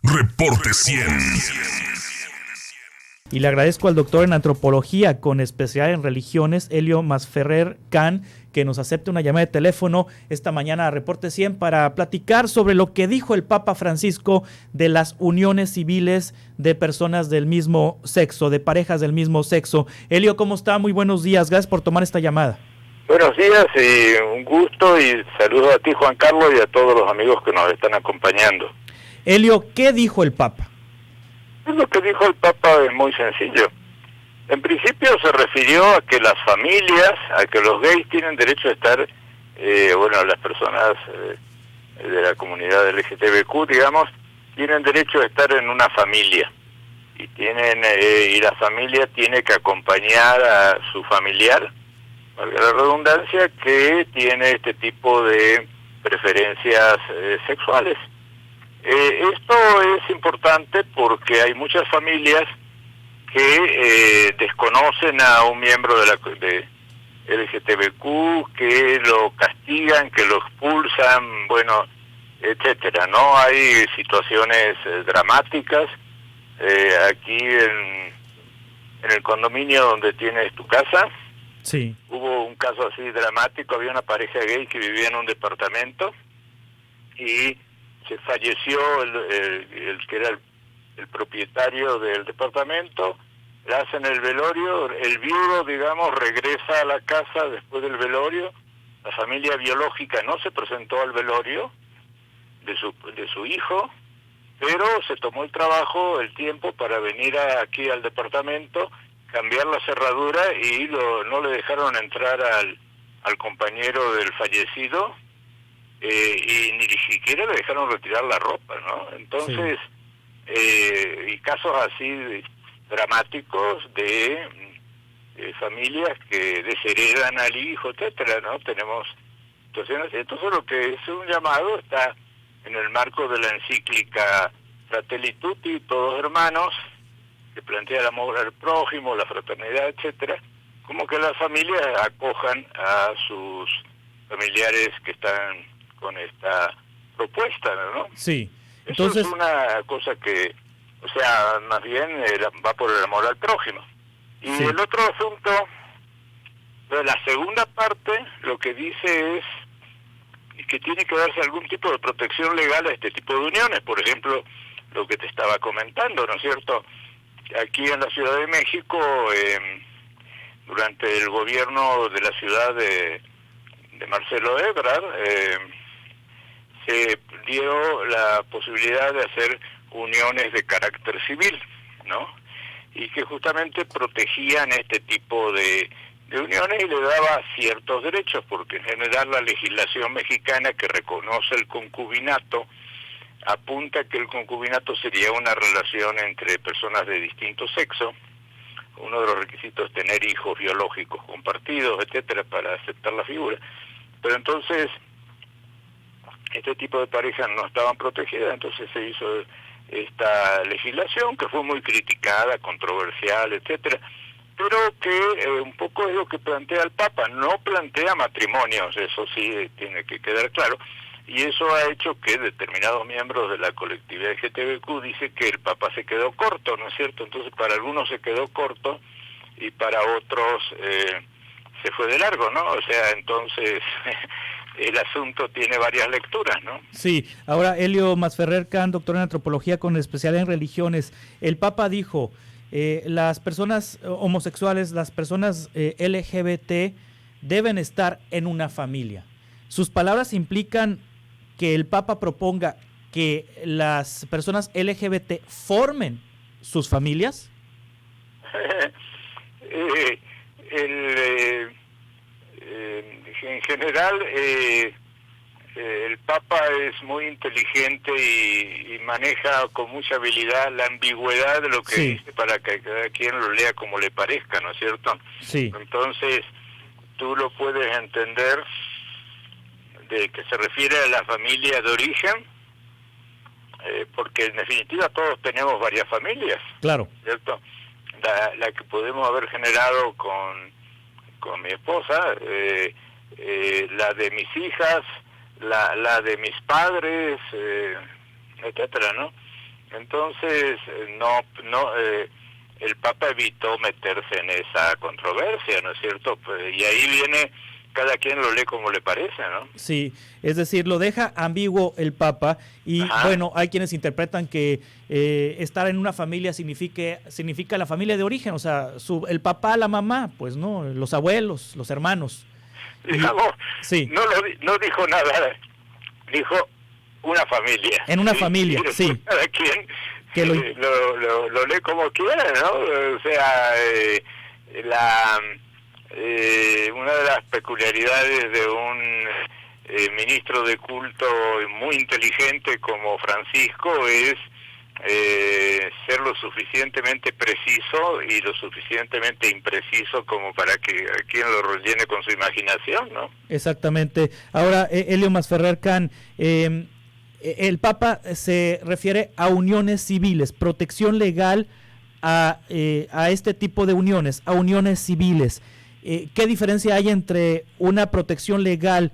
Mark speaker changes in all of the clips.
Speaker 1: Reporte 100.
Speaker 2: Y le agradezco al doctor en antropología con especial en religiones, Elio Masferrer Can, que nos acepte una llamada de teléfono esta mañana a Reporte 100 para platicar sobre lo que dijo el Papa Francisco de las uniones civiles de personas del mismo sexo, de parejas del mismo sexo. Elio, ¿cómo está? Muy buenos días, gracias por tomar esta llamada.
Speaker 3: Buenos días y un gusto y saludos a ti, Juan Carlos, y a todos los amigos que nos están acompañando.
Speaker 2: Elio, ¿qué dijo el Papa?
Speaker 3: Lo que dijo el Papa es muy sencillo. En principio se refirió a que las familias, a que los gays tienen derecho a estar, las personas de la comunidad LGTBQ, digamos, tienen derecho a estar en una familia. Y la familia tiene que acompañar a su familiar, valga la redundancia, que tiene este tipo de preferencias sexuales. Esto es importante porque hay muchas familias que desconocen a un miembro de LGTBQ, que lo castigan, que lo expulsan, etcétera, ¿no? Hay situaciones dramáticas. Aquí en el condominio donde tienes tu casa,
Speaker 2: sí,
Speaker 3: hubo un caso así dramático. Había una pareja gay que vivía en un departamento y se falleció el que era el propietario del departamento. Le hacen el velorio, el viudo, digamos, regresa a la casa después del velorio. La familia biológica no se presentó al velorio de su hijo, pero se tomó el trabajo, el tiempo para venir aquí al departamento, cambiar la cerradura y no le dejaron entrar al compañero del fallecido. Y ni siquiera le dejaron retirar la ropa, ¿no? Entonces, y casos así dramáticos de familias que desheredan al hijo, etcétera, ¿no? Tenemos situaciones. Entonces, lo que es un llamado está en el marco de la encíclica Fratelli Tutti, todos hermanos, que plantea el amor al prójimo, la fraternidad, etcétera, como que las familias acojan a sus familiares que están con esta propuesta, ¿no?
Speaker 2: Sí. Entonces,
Speaker 3: eso es una cosa que, más bien va por el amor al prójimo. Y
Speaker 2: sí,
Speaker 3: el otro asunto, de la segunda parte, lo que dice es que tiene que darse algún tipo de protección legal a este tipo de uniones. Por ejemplo, lo que te estaba comentando, ¿no es cierto? Aquí en la Ciudad de México, durante el gobierno de la ciudad de Marcelo Ebrard, se dio la posibilidad de hacer uniones de carácter civil, ¿no? Y que justamente protegían este tipo de uniones y le daba ciertos derechos, porque en general la legislación mexicana que reconoce el concubinato apunta que el concubinato sería una relación entre personas de distinto sexo. Uno de los requisitos es tener hijos biológicos compartidos, etcétera, para aceptar la figura. Pero entonces este tipo de parejas no estaban protegidas, entonces se hizo esta legislación que fue muy criticada, controversial, etcétera, pero que un poco es lo que plantea el Papa. No plantea matrimonios, eso sí tiene que quedar claro, y eso ha hecho que determinados miembros de la colectividad LGTBQ dicen que el Papa se quedó corto, ¿no es cierto? Entonces para algunos se quedó corto y para otros se fue de largo, ¿no? O sea, entonces el asunto tiene varias lecturas, ¿no?
Speaker 2: Sí. Ahora, Elio Masferrer Can, doctor en antropología con especial en religiones. El Papa dijo, las personas homosexuales, las personas LGBT deben estar en una familia. Sus palabras implican que el Papa proponga que las personas LGBT formen sus familias.
Speaker 3: En general, el Papa es muy inteligente y maneja con mucha habilidad la ambigüedad de lo que dice para que cada quien lo lea como le parezca, ¿no es cierto?
Speaker 2: Sí.
Speaker 3: Entonces, tú lo puedes entender de que se refiere a la familia de origen, porque en definitiva todos tenemos varias familias,
Speaker 2: claro,
Speaker 3: ¿cierto? La que podemos haber generado con mi esposa, la de mis hijas, la de mis padres, etcétera, ¿no? entonces el Papa evitó meterse en esa controversia, ¿no es cierto? Y ahí viene, cada quien lo lee como le parece, ¿no?
Speaker 2: Sí, es decir, lo deja ambiguo el Papa y bueno, hay quienes interpretan que estar en una familia significa la familia de origen, o sea, el papá, la mamá, pues no, los abuelos, los hermanos.
Speaker 3: Digamos, sí. No dijo nada, dijo una familia.
Speaker 2: En una familia, sí.
Speaker 3: Cada quien que lo lee como quiera, ¿no? O sea, una de las peculiaridades de un ministro de culto muy inteligente como Francisco es ser lo suficientemente preciso y lo suficientemente impreciso como para que quien lo rellene con su imaginación, ¿no?
Speaker 2: Exactamente. Ahora, Elio Masferrer Can, el Papa se refiere a uniones civiles, protección legal a este tipo de uniones, a uniones civiles. ¿Qué diferencia hay entre una protección legal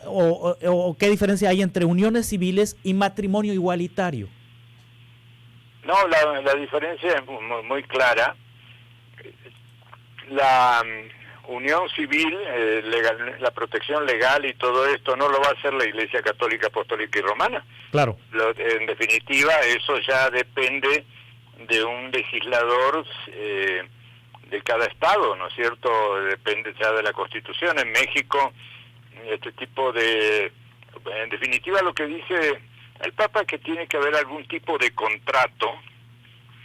Speaker 2: o qué diferencia hay entre uniones civiles y matrimonio igualitario?
Speaker 3: No, la diferencia es muy clara. La unión civil, la protección legal y todo esto no lo va a hacer la Iglesia Católica, Apostólica y Romana.
Speaker 2: Claro.
Speaker 3: En definitiva, eso ya depende de un legislador de cada estado, ¿no es cierto? Depende ya de la Constitución. En México, este tipo en definitiva, lo que dice el Papa es que tiene que haber algún tipo de contrato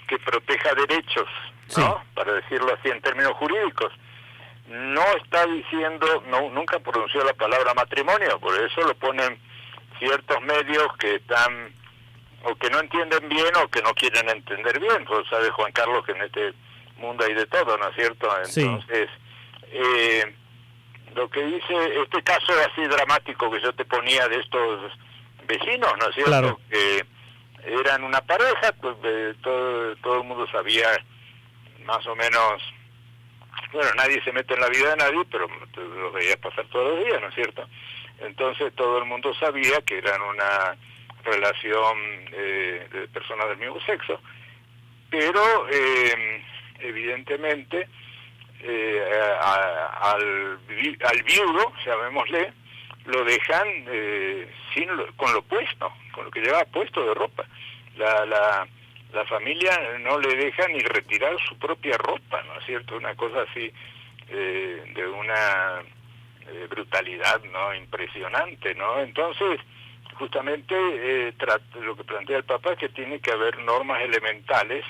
Speaker 3: que proteja derechos, ¿no? Sí. Para decirlo así en términos jurídicos. No está diciendo, nunca pronunció la palabra matrimonio, por eso lo ponen ciertos medios que están, o que no entienden bien, o que no quieren entender bien. Pues sabe Juan Carlos que en este mundo hay de todo, ¿no es cierto? Entonces, lo que dice, este caso así dramático que yo te ponía de estos vecinos, ¿no es cierto?
Speaker 2: Claro.
Speaker 3: Que eran una pareja, pues todo el mundo sabía más o menos, bueno, nadie se mete en la vida de nadie, pero lo veías pasar todos los días, ¿no es cierto? Entonces todo el mundo sabía que eran una relación de personas del mismo sexo, pero evidentemente al viudo, llamémosle, lo dejan con lo puesto, con lo que lleva puesto de ropa. La familia no le deja ni retirar su propia ropa, ¿no es cierto? Una cosa así de una brutalidad, ¿no? Impresionante, ¿no? Entonces, justamente lo que plantea el Papa es que tiene que haber normas elementales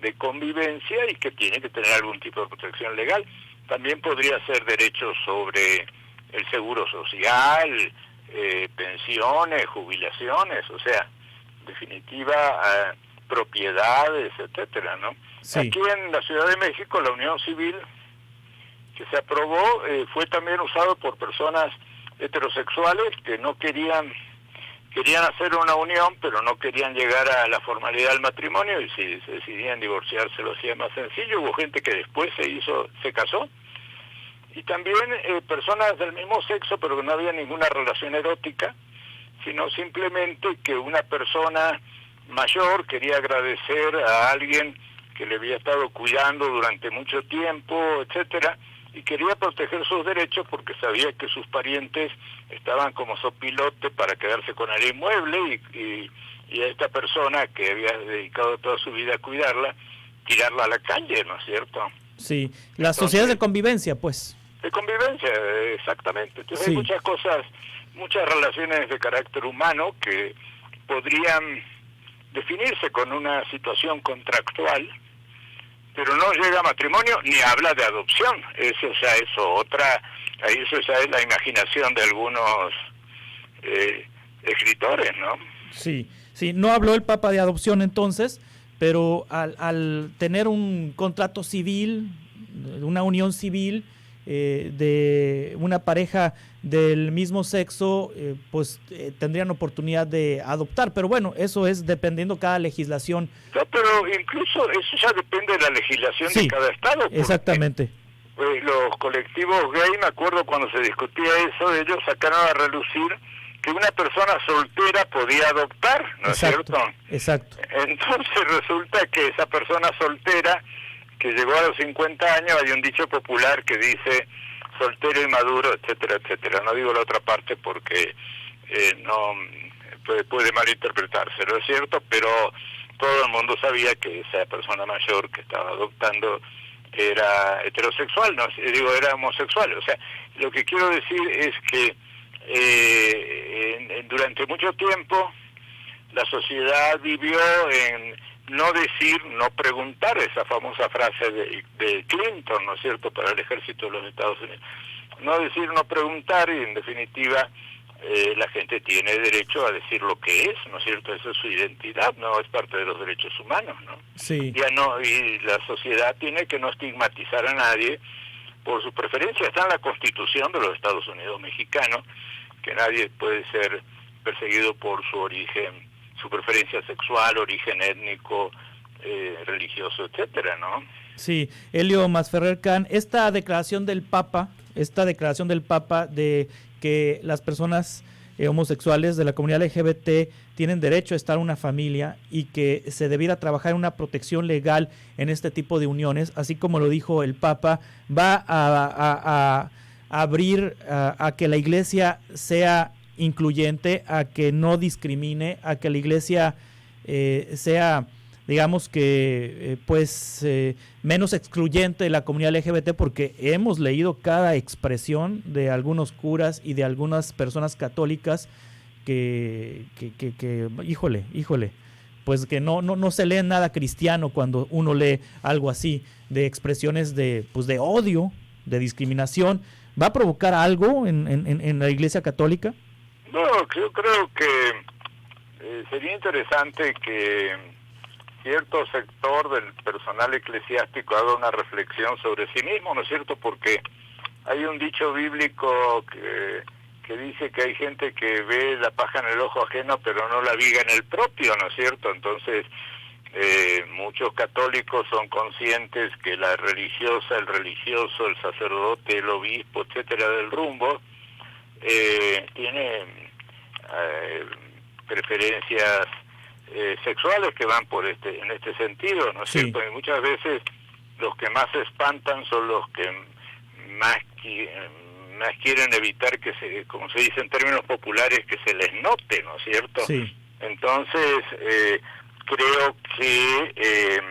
Speaker 3: de convivencia y que tiene que tener algún tipo de protección legal. También podría ser derechos sobre el seguro social, pensiones, jubilaciones, o sea, en definitiva, propiedades, etcétera, ¿no? Sí. Aquí en la Ciudad de México, la unión civil que se aprobó fue también usado por personas heterosexuales que no querían hacer una unión, pero no querían llegar a la formalidad del matrimonio, y si se decidían divorciarse lo hacía más sencillo. Hubo gente que después se casó, y también personas del mismo sexo, pero que no había ninguna relación erótica, sino simplemente que una persona mayor quería agradecer a alguien que le había estado cuidando durante mucho tiempo, etcétera, y quería proteger sus derechos porque sabía que sus parientes estaban como sopilote para quedarse con el inmueble, y a esta persona que había dedicado toda su vida a cuidarla, tirarla a la calle, ¿no es cierto?
Speaker 2: Sí, las sociedades de convivencia, pues.
Speaker 3: De convivencia, exactamente. Entonces
Speaker 2: sí.
Speaker 3: Hay muchas cosas, muchas relaciones de carácter humano que podrían definirse con una situación contractual, pero no llega a matrimonio ni habla de adopción. Eso ya es eso ya es la imaginación de algunos escritores, ¿no?
Speaker 2: Sí, no habló el Papa de adopción entonces, pero al tener un contrato civil, una unión civil de una pareja del mismo sexo, pues tendrían oportunidad de adoptar, pero bueno, eso es dependiendo cada legislación.
Speaker 3: No, pero incluso eso ya depende de la legislación de cada estado.
Speaker 2: Exactamente.
Speaker 3: Los colectivos gay, me acuerdo cuando se discutía eso, ellos sacaron a relucir que una persona soltera podía adoptar, ¿no es cierto?
Speaker 2: Exacto.
Speaker 3: Entonces resulta que esa persona soltera que llegó a los 50 años, hay un dicho popular que dice soltero y maduro, etcétera, etcétera. No digo la otra parte porque no puede malinterpretarse, ¿no es cierto? Pero todo el mundo sabía que esa persona mayor que estaba adoptando era heterosexual, no digo, era homosexual. O sea, lo que quiero decir es que durante mucho tiempo la sociedad vivió en no decir, no preguntar, esa famosa frase de Clinton, ¿no es cierto?, para el ejército de los Estados Unidos. No decir, no preguntar, y en definitiva la gente tiene derecho a decir lo que es, ¿no es cierto? Esa es su identidad, no es parte de los derechos humanos, ¿no?
Speaker 2: Sí.
Speaker 3: Ya no, y la sociedad tiene que no estigmatizar a nadie por su preferencia. Está en la Constitución de los Estados Unidos mexicanos, que nadie puede ser perseguido por su origen, su preferencia sexual, origen étnico, religioso, etcétera, ¿no?
Speaker 2: Sí, Helio Masferrer Can, esta declaración del Papa de que las personas homosexuales de la comunidad LGBT tienen derecho a estar en una familia y que se debiera trabajar en una protección legal en este tipo de uniones, así como lo dijo el Papa, va a abrir a que la Iglesia sea incluyente, a que no discrimine, a que la Iglesia sea, digamos que menos excluyente de la comunidad LGBT, porque hemos leído cada expresión de algunos curas y de algunas personas católicas que híjole, pues que no se lee nada cristiano cuando uno lee algo así, de expresiones de odio, de discriminación. ¿Va a provocar algo en la Iglesia Católica?
Speaker 3: No, yo creo que sería interesante que cierto sector del personal eclesiástico haga una reflexión sobre sí mismo, ¿no es cierto? Porque hay un dicho bíblico que dice que hay gente que ve la paja en el ojo ajeno pero no la viga en el propio, ¿no es cierto? Entonces muchos católicos son conscientes que la religiosa, el religioso, el sacerdote, el obispo, etcétera, del rumbo tiene preferencias sexuales que van por en este sentido, ¿no es cierto? Y muchas veces los que más se espantan son los que más quieren evitar que como se dice en términos populares, que se les note, ¿no es cierto?
Speaker 2: Sí.
Speaker 3: Entonces creo que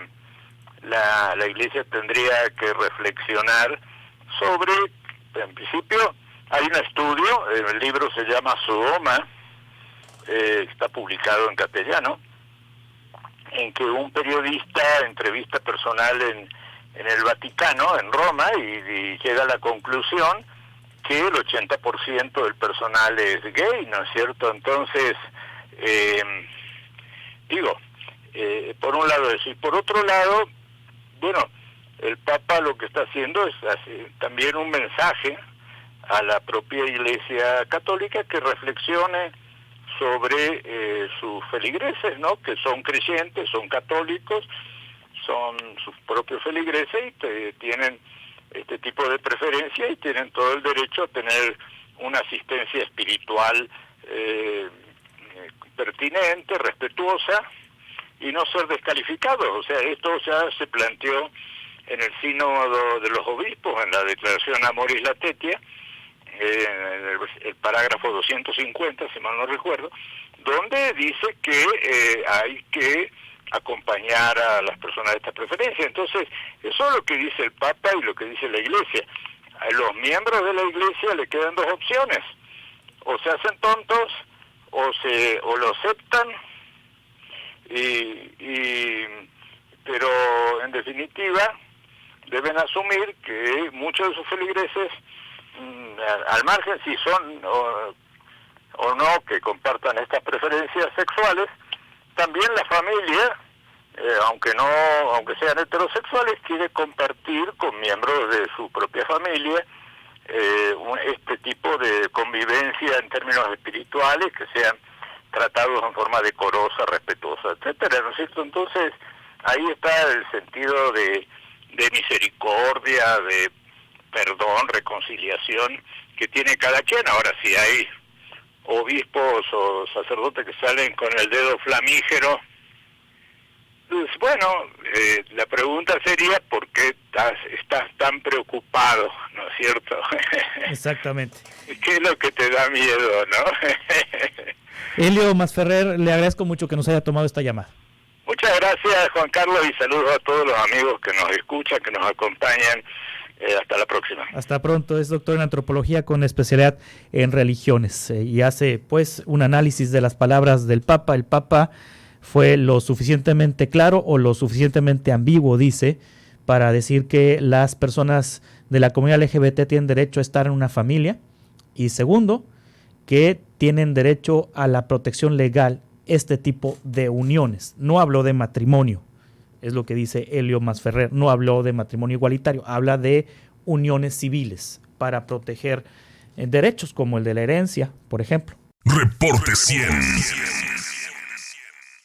Speaker 3: la Iglesia tendría que reflexionar sobre, en principio, hay un estudio, el libro se llama Sodoma, está publicado en castellano, en que un periodista entrevista personal en el Vaticano, en Roma, y llega a la conclusión que el 80% del personal es gay, ¿no es cierto? Entonces, por un lado eso, y por otro lado, bueno, el Papa lo que está haciendo es también un mensaje a la propia Iglesia Católica que reflexione sobre sus feligreses, ¿no? Que son creyentes, son católicos, son sus propios feligreses y tienen este tipo de preferencia y tienen todo el derecho a tener una asistencia espiritual pertinente, respetuosa y no ser descalificados. O sea, esto ya se planteó en el sínodo de los obispos, en la declaración Amoris Laetitia, en el parágrafo 250, si mal no recuerdo, donde dice que hay que acompañar a las personas de esta preferencia. Entonces, eso es lo que dice el Papa y lo que dice la Iglesia. A los miembros de la Iglesia le quedan dos opciones: o se hacen tontos o lo aceptan, pero en definitiva deben asumir que muchos de sus feligreses, al margen si son o no que compartan estas preferencias sexuales, también la familia, aunque sean heterosexuales, quiere compartir con miembros de su propia familia este tipo de convivencia en términos espirituales, que sean tratados en forma decorosa, respetuosa, etcétera, ¿no es cierto? Entonces, ahí está el sentido de misericordia, de perdón, reconciliación que tiene cada quien. Ahora, si hay obispos o sacerdotes que salen con el dedo flamígero. Pues, bueno, la pregunta sería ¿por qué estás tan preocupado, no es cierto?
Speaker 2: Exactamente.
Speaker 3: ¿Qué es lo que te da miedo, no?
Speaker 2: Elio Masferrer, le agradezco mucho que nos haya tomado esta llamada.
Speaker 3: Muchas gracias, Juan Carlos, y saludos a todos los amigos que nos escuchan, que nos acompañan. Hasta la próxima.
Speaker 2: Hasta pronto. Es doctor en antropología con especialidad en religiones y hace pues un análisis de las palabras del Papa. El Papa fue lo suficientemente claro o lo suficientemente ambiguo, dice, para decir que las personas de la comunidad LGBT tienen derecho a estar en una familia, y segundo, que tienen derecho a la protección legal este tipo de uniones. No habló de matrimonio, es lo que dice Elio Masferrer, no habló de matrimonio igualitario, habla de uniones civiles para proteger derechos como el de la herencia, por ejemplo.
Speaker 1: Reporte 100.